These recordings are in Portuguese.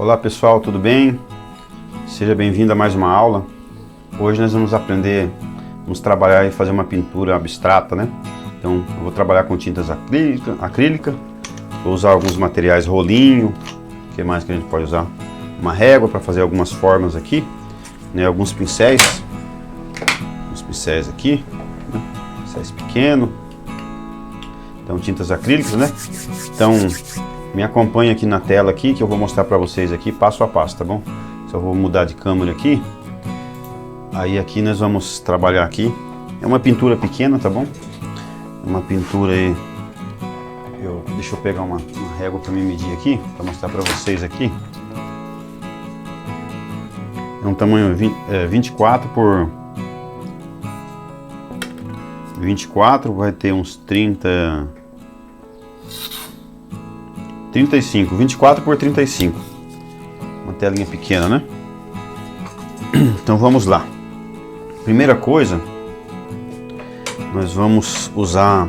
Olá pessoal, tudo bem? Seja bem-vindo a mais uma aula. Hoje nós vamos trabalhar e fazer uma pintura abstrata, né? Então eu vou trabalhar com tintas acrílica, vou usar alguns materiais rolinho, o que mais que a gente pode usar? Uma régua para fazer algumas formas aqui, né? Alguns pincéis aqui, né? Pincéis pequenos, então tintas acrílicas, né? Então me acompanha aqui na tela aqui que eu vou mostrar para vocês aqui passo a passo, tá bom? Só vou mudar de câmera aqui. Aí aqui nós vamos trabalhar aqui. É uma pintura pequena, tá bom? É uma pintura aí. Deixa eu pegar uma régua para me medir aqui, para mostrar para vocês aqui. É um tamanho 24 por 24, vai ter uns 35, 24 por 35. Uma telinha pequena, né? Então vamos lá. Primeira coisa, nós vamos usar...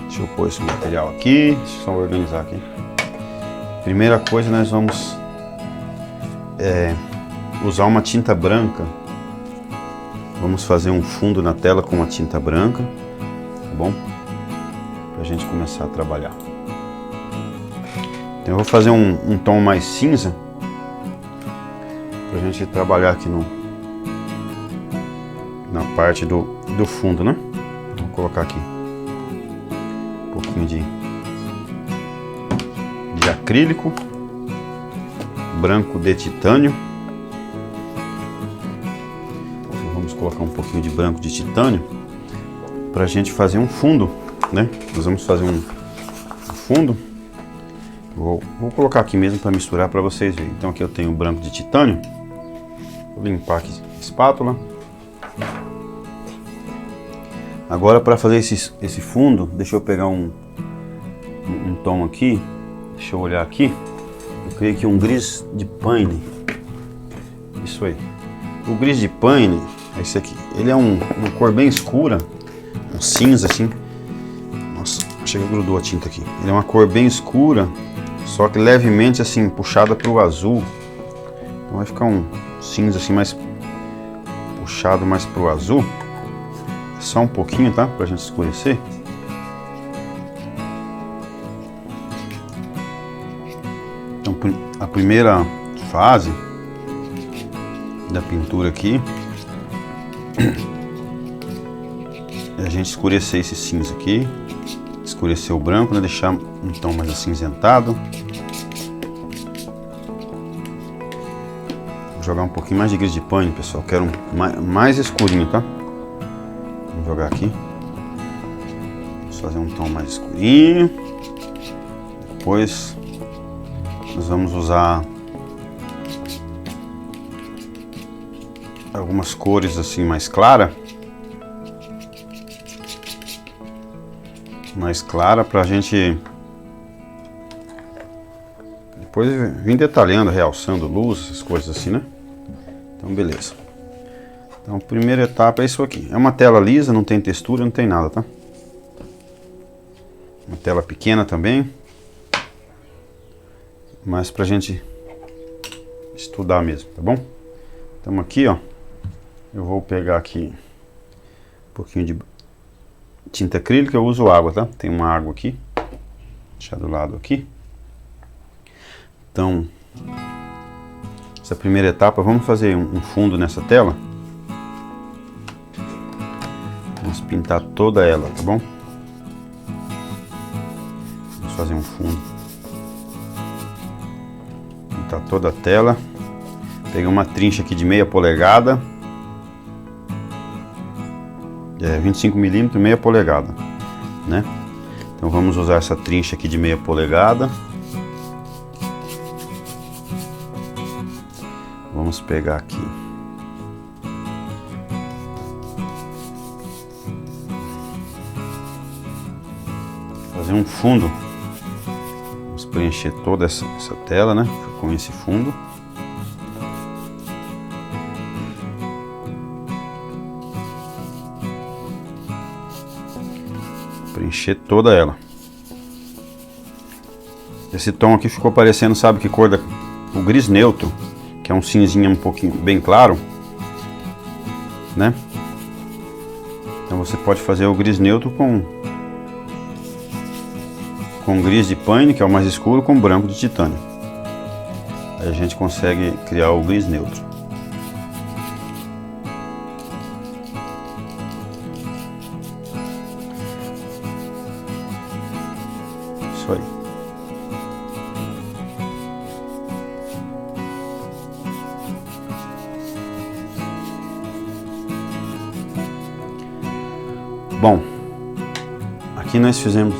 Deixa eu pôr esse material aqui, deixa eu só organizar aqui. Primeira coisa, nós vamos usar uma tinta branca. Vamos fazer um fundo na tela com uma tinta branca, tá bom? Pra gente começar a trabalhar. Então eu vou fazer um tom mais cinza pra gente trabalhar aqui na parte do fundo, né? Vou colocar aqui um pouquinho de acrílico, branco de titânio. Então, vamos colocar um pouquinho de branco de titânio pra gente fazer um fundo, né? Nós vamos fazer um fundo. Vou colocar aqui mesmo para misturar para vocês verem. Então aqui eu tenho o branco de titânio. Vou limpar aqui a espátula. Agora para fazer esse fundo, deixa eu pegar um tom aqui. Deixa eu olhar aqui. Eu creio que um gris de paine. Isso aí. O gris de paine é esse aqui. Ele é uma cor bem escura. Um cinza assim. Nossa, chega, grudou a tinta aqui. Ele é uma cor bem escura, só que levemente assim puxada para o azul. Então vai ficar um cinza assim mais puxado mais para o azul. Só um pouquinho, tá? Pra gente escurecer. Então a primeira fase da pintura aqui é a gente escurecer esse cinza aqui, escurecer o branco, né? Deixar um tom mais acinzentado. Vou jogar um pouquinho mais de gris de paine, pessoal. Quero mais escurinho, tá? Vamos jogar aqui. Vamos fazer um tom mais escurinho. Depois nós vamos usar algumas cores assim mais clara pra gente depois vir detalhando, realçando luz, essas coisas assim, né? Então beleza. Então a primeira etapa é isso aqui. É uma tela lisa, não tem textura, não tem nada, tá? Uma tela pequena também, mas pra gente estudar mesmo, tá bom? Então aqui, ó, eu vou pegar aqui um pouquinho de tinta acrílica. Eu uso água, tá? Tem uma água aqui, deixar do lado aqui. Então essa primeira etapa, vamos fazer um fundo nessa tela. Vamos pintar toda ela, tá bom? Vamos fazer um fundo. Pintar toda a tela. Pegar uma trincha aqui de meia polegada. 25 milímetros, meia polegada, né? Então vamos usar essa trincha aqui de meia polegada. Vamos pegar aqui. Fazer um fundo. Vamos preencher toda essa tela, né? Com esse fundo. Preencher toda ela. Esse tom aqui ficou parecendo, sabe que cor o gris neutro, que é um cinzinha um pouquinho bem claro, né? Então você pode fazer o gris neutro com gris de paine, que é o mais escuro, com branco de titânio. Aí a gente consegue criar o gris neutro. Isso aí. Bom, aqui nós fizemos,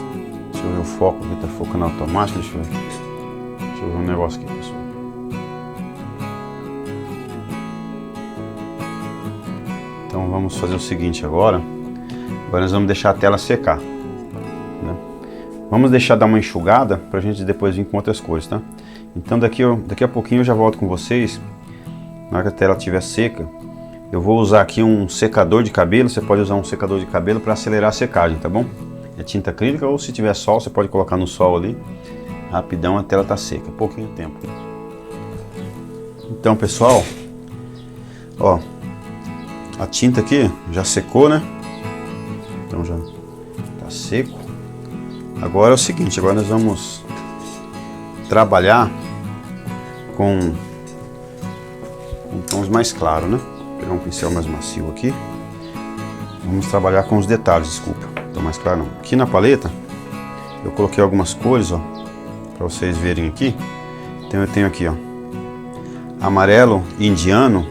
deixa eu ver o foco aqui, tá focando automático, deixa eu ver um negócio aqui, pessoal. Então vamos fazer o seguinte agora nós vamos deixar a tela secar, né? Vamos deixar dar uma enxugada pra gente depois vir com outras cores, tá? Então daqui a pouquinho eu já volto com vocês, na hora que a tela estiver seca. Eu vou usar aqui um secador de cabelo, você pode usar um secador de cabelo para acelerar a secagem, tá bom? É tinta acrílica, ou se tiver sol, você pode colocar no sol ali, rapidão a tela tá seca, pouquinho tempo. Então pessoal, ó, a tinta aqui já secou, né? Então já tá seco. Agora é o seguinte, agora nós vamos trabalhar com tons mais claros, né? Vou pegar um pincel mais macio aqui. Vamos trabalhar com os detalhes, desculpa. Tô mais claro não. Aqui na paleta eu coloquei algumas cores, ó, para vocês verem aqui. Então eu tenho aqui, ó, amarelo indiano,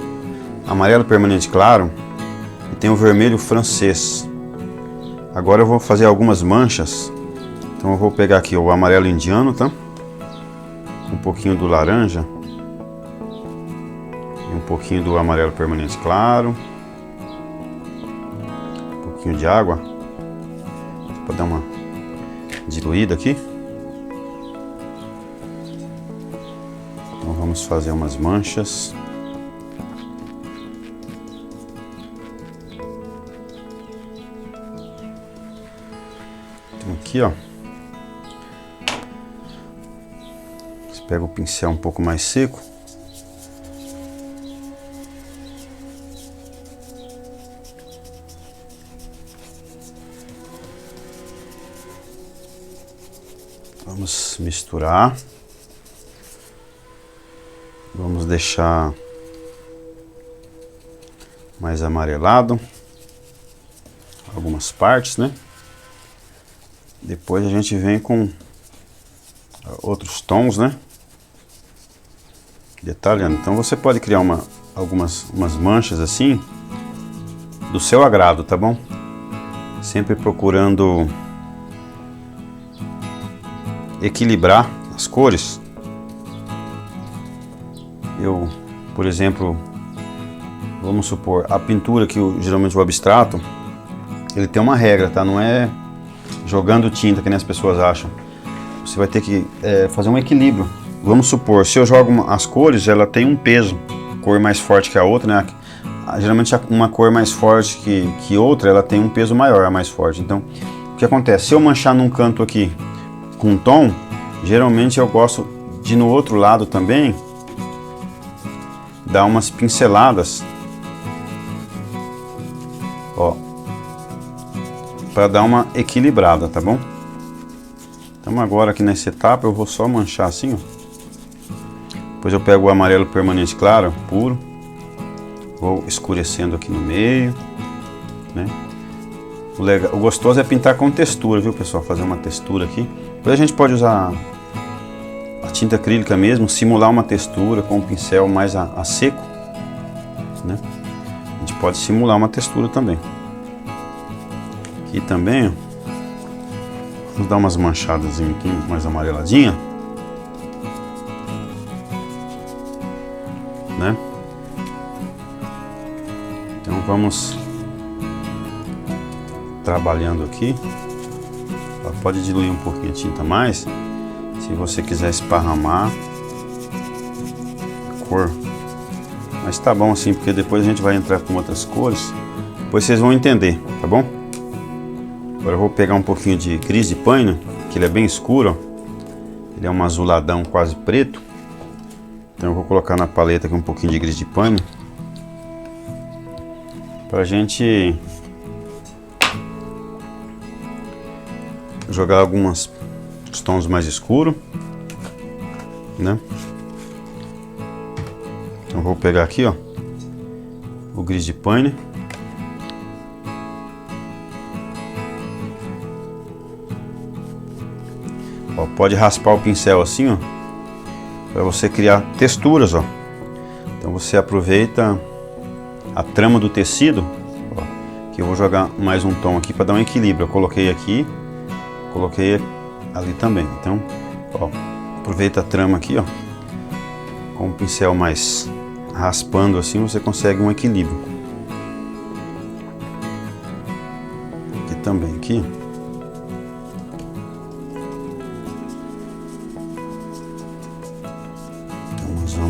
amarelo permanente claro e tem o vermelho francês. Agora eu vou fazer algumas manchas. Então eu vou pegar aqui o amarelo indiano, tá? Um pouquinho do laranja e um pouquinho do amarelo permanente claro, um pouquinho de água para dar uma diluída aqui. Então vamos fazer umas manchas. Então aqui, ó, você pega o pincel um pouco mais seco. Vamos misturar. Vamos deixar mais amarelado algumas partes, né? Depois a gente vem com outros tons, né? Detalhando. Então você pode criar umas manchas assim do seu agrado, tá bom? Sempre procurando equilibrar as cores. Eu, por exemplo, vamos supor, a pintura que geralmente o abstrato, ele tem uma regra, tá? Não é jogando tinta que nem as pessoas acham. Você vai ter que fazer um equilíbrio. Vamos supor, se eu jogo as cores, ela tem um peso, cor mais forte que a outra, né? Geralmente uma cor mais forte que outra, ela tem um peso maior, a mais forte. Então, o que acontece? Se eu manchar num canto aqui com um tom, geralmente eu gosto de no outro lado também dar umas pinceladas, ó, para dar uma equilibrada, tá bom? Então agora aqui nessa etapa eu vou só manchar assim, ó. Depois eu pego o amarelo permanente claro, puro, vou escurecendo aqui no meio, né? O gostoso é pintar com textura, viu pessoal? Fazer uma textura aqui. Depois a gente pode usar a tinta acrílica mesmo, simular uma textura com um pincel mais a seco, né? A gente pode simular uma textura também. Aqui também, ó, vamos dar umas manchadas aqui, mais amareladinha, né? Então vamos trabalhando aqui. Pode diluir um pouquinho a tinta mais, se você quiser esparramar a cor, mas tá bom assim, porque depois a gente vai entrar com outras cores, depois vocês vão entender, tá bom? Agora eu vou pegar um pouquinho de gris de paine, que ele é bem escuro, ó. Ele é um azuladão quase preto, Então eu vou colocar na paleta aqui um pouquinho de gris de pano pra gente jogar alguns tons mais escuros, né? Então eu vou pegar aqui, ó, o gris de pano. Ó, pode raspar o pincel assim, ó, para você criar texturas, ó. Então você aproveita a trama do tecido, ó, que eu vou jogar mais um tom aqui para dar um equilíbrio. Eu coloquei aqui, coloquei ali também. Então, ó, aproveita a trama aqui, ó, com o pincel mais raspando assim, você consegue um equilíbrio. Aqui também, aqui.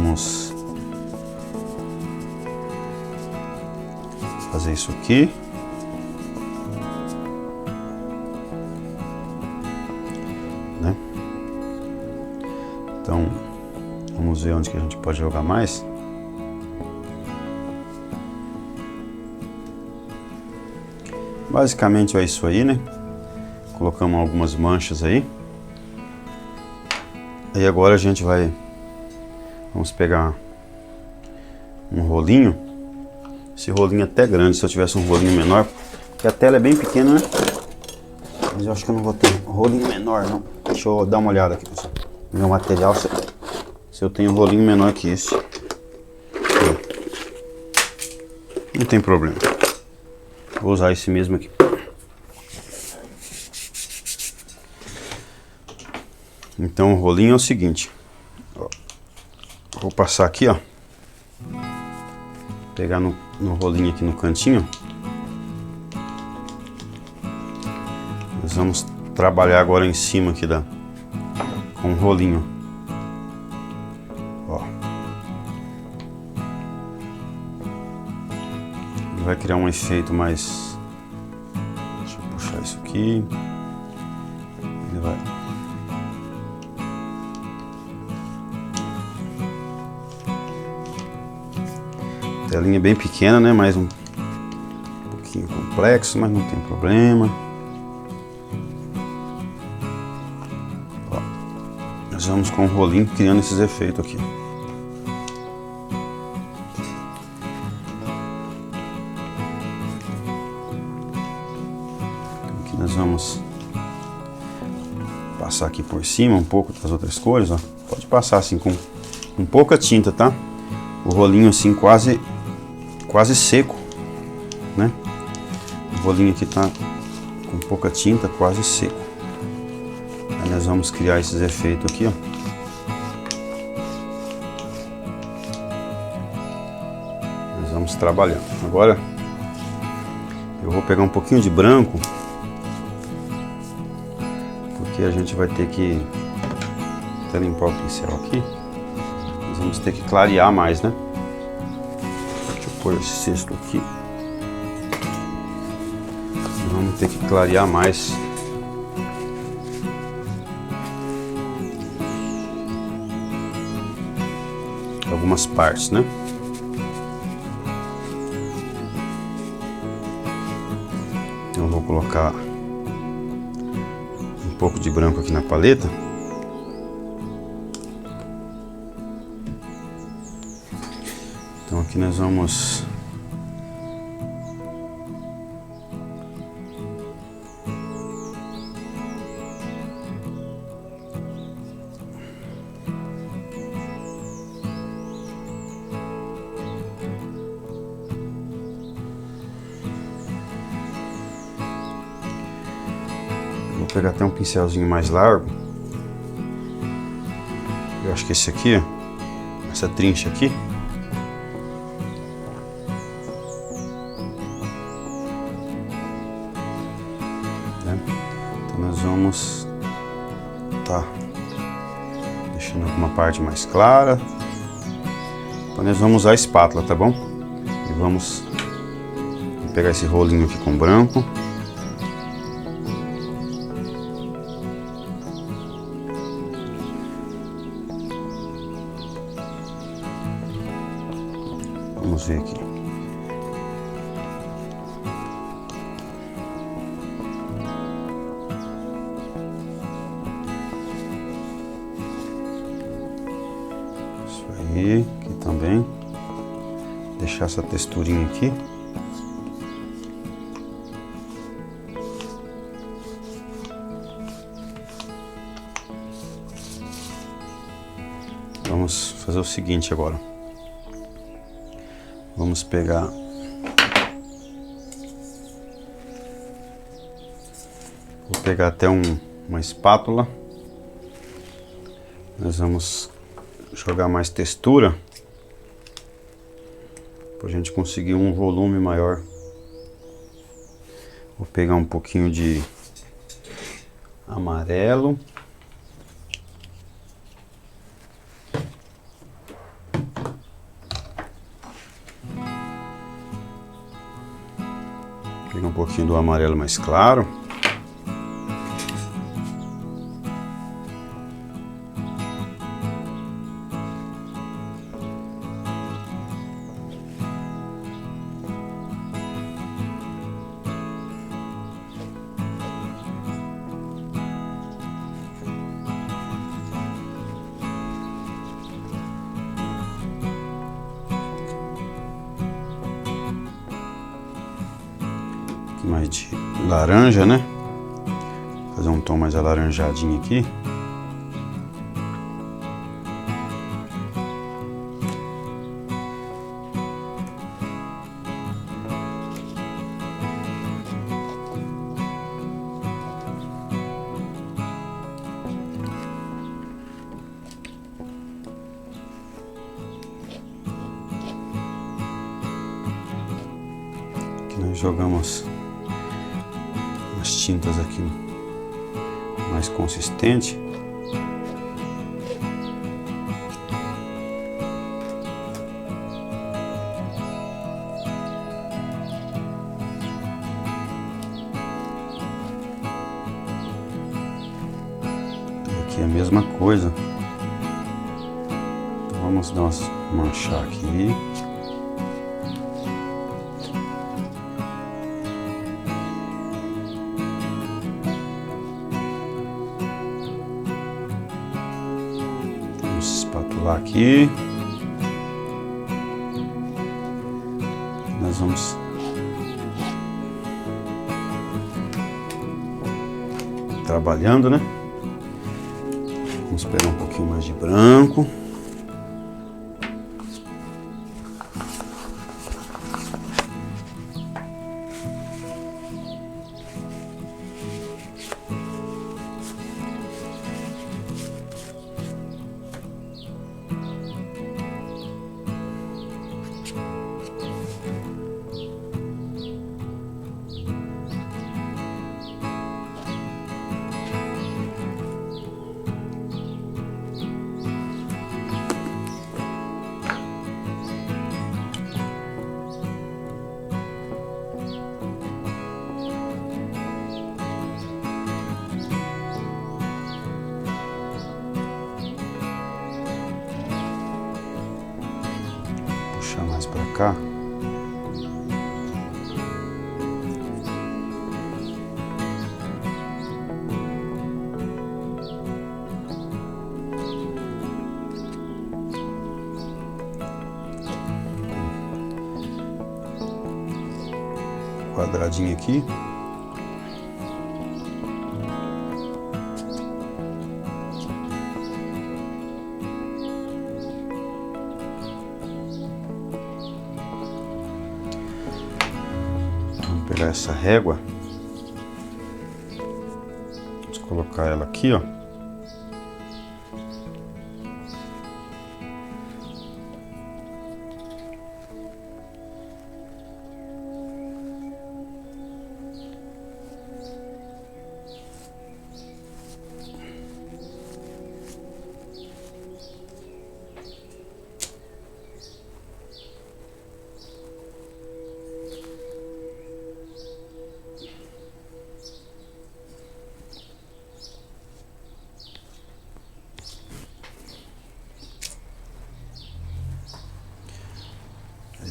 Vamos fazer isso aqui. Né? Então, vamos ver onde que a gente pode jogar mais. Basicamente é isso aí, né? Colocamos algumas manchas aí. E agora a gente vamos pegar um rolinho. Esse rolinho é até grande, se eu tivesse um rolinho menor, porque a tela é bem pequena, né? Mas eu acho que eu não vou ter um rolinho menor, não. Deixa eu dar uma olhada aqui, pessoal. Meu material, se eu tenho um rolinho menor que esse. Não tem problema. Vou usar esse mesmo aqui. Então o rolinho é o seguinte. Vou passar aqui, ó. Pegar no rolinho aqui no cantinho. Nós vamos trabalhar agora em cima aqui com o rolinho. Ó. Ele vai criar um efeito mais... Deixa eu puxar isso aqui. Ele vai... Telinha bem pequena, né? Mais um pouquinho complexo, mas não tem problema. Ó, nós vamos com o rolinho criando esses efeitos aqui. Aqui nós vamos passar aqui por cima um pouco das outras cores, ó. Pode passar assim com pouca tinta, tá? O rolinho assim quase seco, né? O rolinho aqui tá com pouca tinta, quase seco. Aí nós vamos criar esses efeitos aqui, ó. Nós vamos trabalhando. Agora eu vou pegar um pouquinho de branco, porque a gente vai ter que até limpar o pincel aqui. Nós vamos ter que clarear mais, né? Pôr esse cesto aqui. Vamos ter que clarear mais. Algumas partes, né? Então eu vou colocar um pouco de branco aqui na paleta. Então aqui nós vamos pegar até um pincelzinho mais largo. Eu acho que esse aqui, ó, essa trincha aqui, né? Então nós vamos deixando uma parte mais clara. Então nós vamos usar a espátula, tá bom? E vamos pegar esse rolinho aqui com branco. Vamos ver aqui. Isso aí, aqui também. Deixar essa texturinha aqui. Vamos fazer o seguinte agora. Vamos pegar vou pegar até uma espátula. Nós vamos jogar mais textura para a gente conseguir um volume maior. Vou pegar um pouquinho de amarelo. Pegar um pouquinho do amarelo mais claro. Mais de laranja, né? Fazer um tom mais alaranjadinho aqui. Aqui nós jogamos as tintas aqui mais consistente. E aqui é a mesma coisa. Então vamos dar uma manchar aqui. Espátular aqui. Nós vamos trabalhando, né? Vamos pegar um pouquinho mais de branco. Puxar mais para cá. Quadradinho aqui. Vamos pegar essa régua. Vamos colocar ela aqui, ó.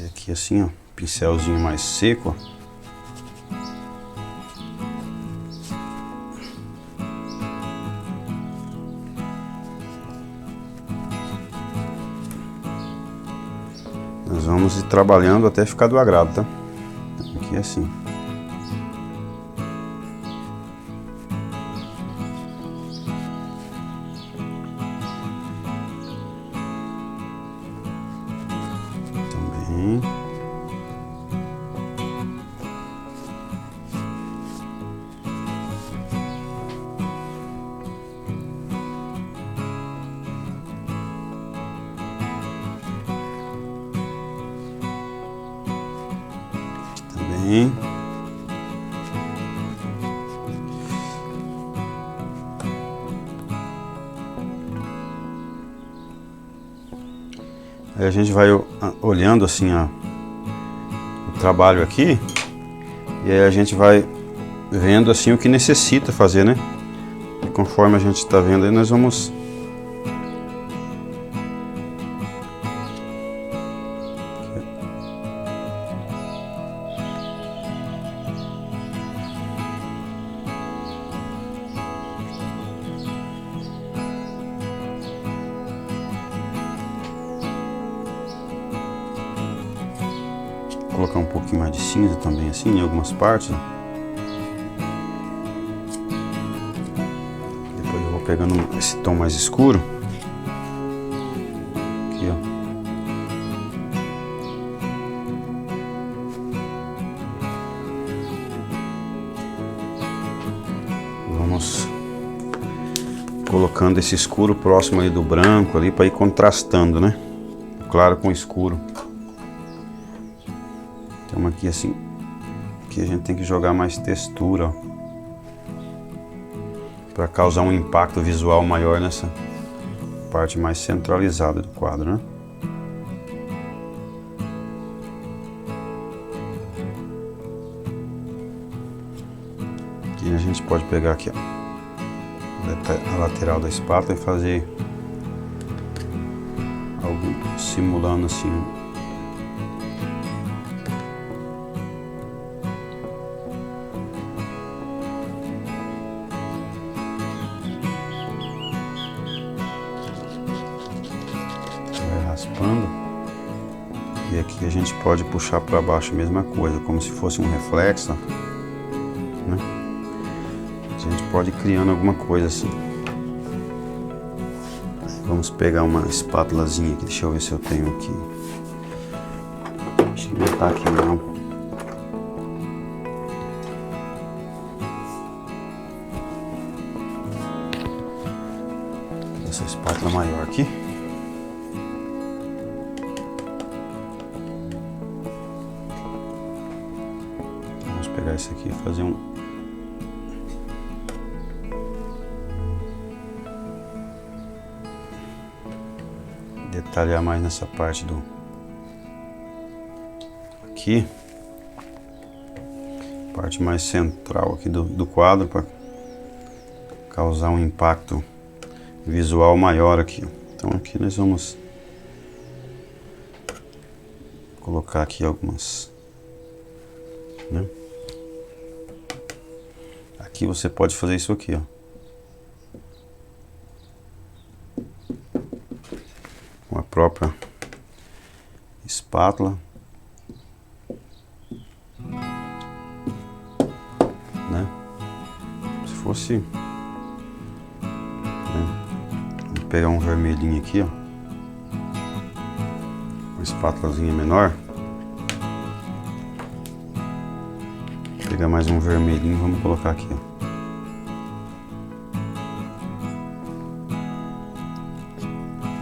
Fazer aqui assim, ó, pincelzinho mais seco, ó. Nós vamos ir trabalhando até ficar do agrado, tá? Aqui assim. Também. Também. Aí a gente vai olhando assim o trabalho aqui, e aí a gente vai vendo assim o que necessita fazer, né? E conforme a gente está vendo aí, nós vamos colocar um pouquinho mais de cinza também assim em algumas partes. Depois eu vou pegando esse tom mais escuro. Aqui, ó. Vamos colocando esse escuro próximo ali do branco ali para ir contrastando, né? Claro com escuro. Então aqui assim, aqui a gente tem que jogar mais textura, ó, para causar um impacto visual maior nessa parte mais centralizada do quadro, né? Aqui a gente pode pegar aqui, ó, a lateral da espátula e fazer algo simulando assim. Raspando, e aqui a gente pode puxar para baixo a mesma coisa, como se fosse um reflexo, né? A gente pode ir criando alguma coisa assim. Vamos pegar uma espátulazinha aqui, deixa eu ver se eu tenho aqui. Acho que não tá aqui não. Essa espátula maior aqui. Pegar esse aqui e fazer detalhar mais nessa parte do aqui, parte mais central aqui do quadro, para causar um impacto visual maior aqui. Então aqui nós vamos colocar aqui algumas, né? Aqui você pode fazer isso aqui, ó, com a própria espátula, né? Se fosse, né? Vou pegar um vermelhinho aqui, ó, uma espátulazinha menor. Pegar mais um vermelhinho, vamos colocar aqui, ó.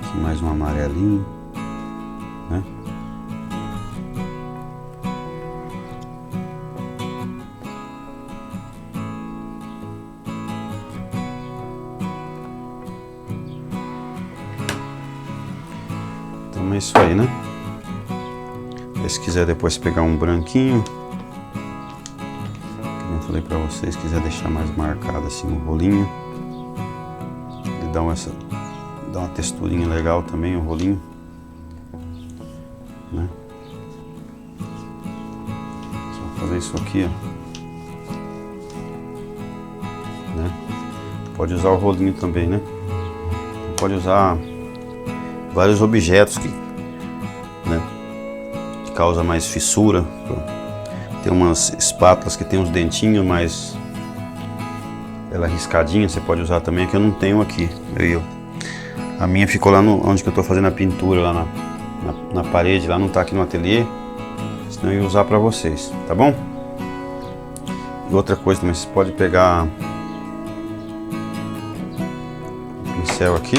Aqui mais um amarelinho, né? Então é isso aí, né? Se quiser depois pegar um branquinho, falei para vocês, quiser deixar mais marcado assim o rolinho, ele dá uma texturinha legal também o rolinho, né? fazer isso aqui, ó. Né? Pode usar o rolinho também, né? Pode usar vários objetos que, né, que causa mais fissura. Tem umas espátulas que tem uns dentinhos, mas ela é riscadinha, você pode usar também, que eu não tenho aqui. A minha ficou lá onde que eu tô fazendo a pintura, lá na parede, lá não tá aqui no ateliê, senão eu ia usar pra vocês, tá bom? E outra coisa também, você pode pegar o pincel aqui,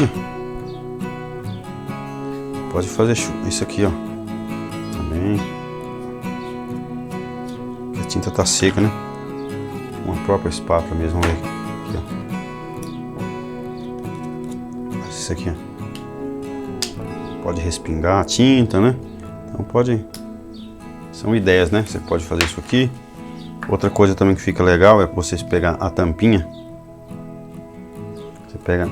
pode fazer isso aqui, ó, também, a tinta tá seca, né? Com a própria espátula mesmo, vamos ver aqui, ó. Isso aqui, ó. Pode respingar a tinta, né? Então pode, são ideias, né? Você pode fazer isso aqui. Outra coisa também que fica legal é vocês pegar a tampinha. Você pega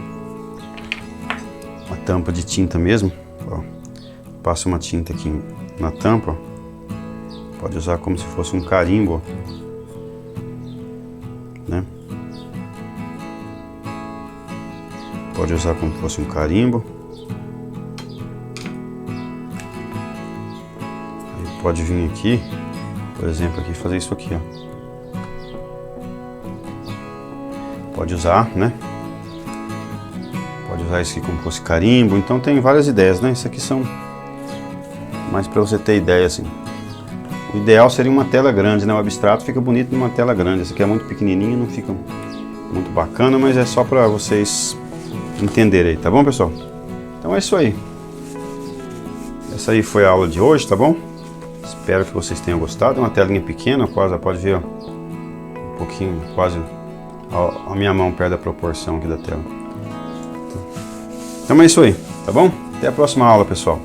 a tampa de tinta mesmo, ó. Passa uma tinta aqui na tampa, ó. Pode usar como se fosse um carimbo, né? Pode usar como se fosse um carimbo. Aí pode vir aqui, por exemplo, aqui fazer isso aqui, ó. Pode usar, né? Pode usar isso aqui como se fosse carimbo. Então tem várias ideias, né? Isso aqui são mais para você ter ideia, assim. O ideal seria uma tela grande, né? O abstrato fica bonito numa tela grande. Esse aqui é muito pequenininho, não fica muito bacana, mas é só para vocês entenderem aí, tá bom, pessoal? Então é isso aí. Essa aí foi a aula de hoje, tá bom? Espero que vocês tenham gostado. É uma telinha pequena, quase, pode ver, ó, um pouquinho, quase a minha mão perde a proporção aqui da tela. Então é isso aí, tá bom? Até a próxima aula, pessoal.